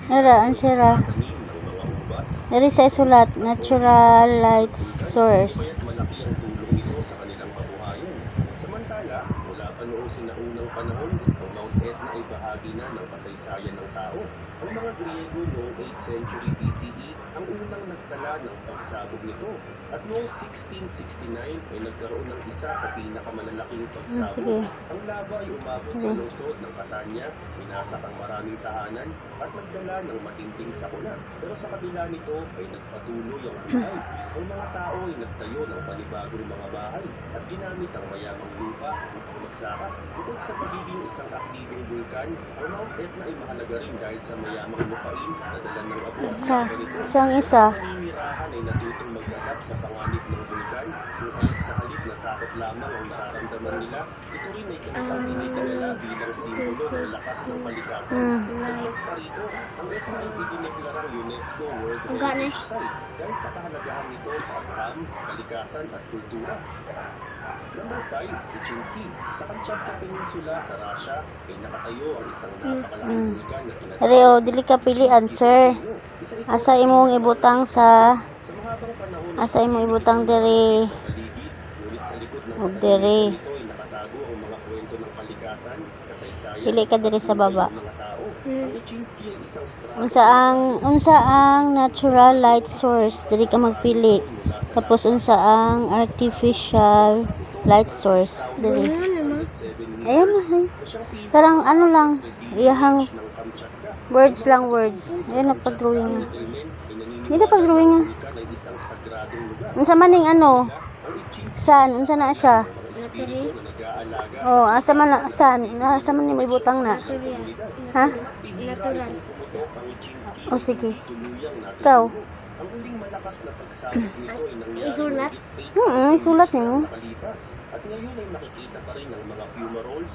Nara, ang sira. Dari sa isulat, natural light source. Samantala, mula pa noong sinaunang panahon, ang Mount Etna ay bahagi na ng kasaysayan ng tao. Ang mga Griego noong 8th century BCE ang unang nagtala ng pagsabog nito. At noong 1669 ay nagkaroon ng isa sa pinakamalalaking pagsabog. Ang lava ay umabot sa lungsod ng Catania, minasak ang maraming tahanan at nagdala ng matinding sakuna. Pero sa kabila nito ay nagpatuloy ang buhay. Ang mga tao ay nagtayo ng panibagong mga bahay at ginamit ang mayamang lupa upang magsaka. Bukod sa pagiging isang aktibong bulkan, ang Mount Etna ay mahalaga rin dahil sa mayamang lupain na dala ng abo at lava nito. Isang isa. Ang naninirahan ay natutong mag-adapt sa panganib ng bulkan kung kahit sa halip na takot lamang ang nararamdaman nila. Ito rin ay kanilang tinitingala bilang simbolo ng lakas ng palikasan. Dahil pa rito, ang Etna ay idineklarang UNESCO World Heritage Site dahil sa kahalagahan nito sa agham, kalikasan at kultura. Number 5, Tuchinski. Sa Kamchatka Peninsula sa Russia ay nakatayo ang isang napakalaking bulkan na tinatawag. Reo, dili ka pilian, sir. Asa imong ibutang sa asa imong ibutang diri. Og diri. Pili ka diri sa baba. Unsa ang natural light source, diri ka magpili. Tapos unsa ang artificial light source, diri. Ayun na. Karang ano lang, iyahang words lang, words. Ayun na pag-drawing. Hindi na pag-drawing nga. Unsa man ning ano? San? Unsa na siya? Oh, asa man na san? Asa man ni may butang na? Ha? Natural. Oh, sige. Ikaw? Igulat? Sulat niyo. At ngayon ay nakikita pa rin ang mga fumaroles,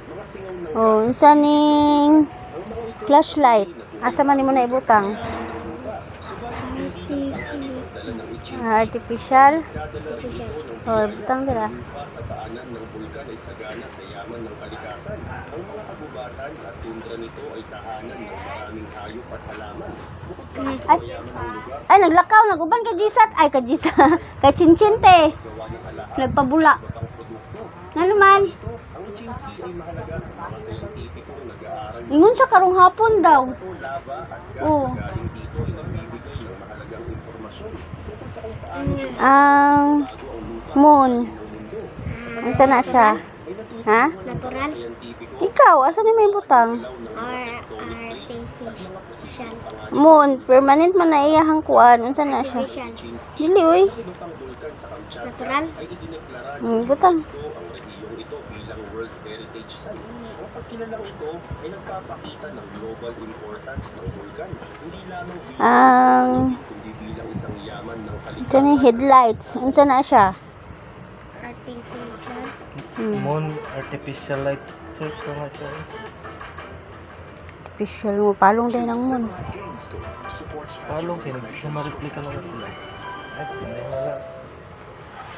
mga singaw ng Oh, unsa ning flashlight? Asa man nimo na ibutang? Artificial. Oh, butang dira. sa paanan ng bulkan ay sagana sa yaman ng kalikasan. Ang mga kagubatan at tundra nito ay tahanan ng maraming hayop at halaman. Bukod pa rin sa mayaman ng lugar, Ay, naglakaw, naguban kay Gisat. Ay, kay Gisa. Kay Chinchinte. gawa ng alahas, Nagpabula. iba pang produkto. Ano man? Ito, ang Uchinsky ay mahalaga sa mga scientificong nag-aaral ng Ingon siya karong hapon daw. ito, lava at gas Oo. na galing dito ay nagbibigay ng mahalagang impormasyon tungkol sa kung paano Ang bago ang lupa moon. ng mundo. Unsa na siya? Ay natutunan Ha? ng mga Natural? scientifico Ikaw, asa ni may butang? ng mga tectonic plates at mga posibleng panganib. Moon, permanent man na iyahang kuan. Unsa na siya? Uchinsky, Dili oy. ang lupang bulkan sa Kamchatka Natural? ay idineklara Butang. ng UNESCO ang rehiyong ito bilang World Heritage Site. Ang pagkilalang ito ay nagpapakita ng global importance ng bulkan, hindi lamang bilang Ang kundi bilang isang yaman ng ito ni headlights. Unsa na siya? Artificial. Moon artificial light source na siya. Official mo. Palong din ng moon. Palong kini, sa ma-replika lang ako. Ay, hindi wala.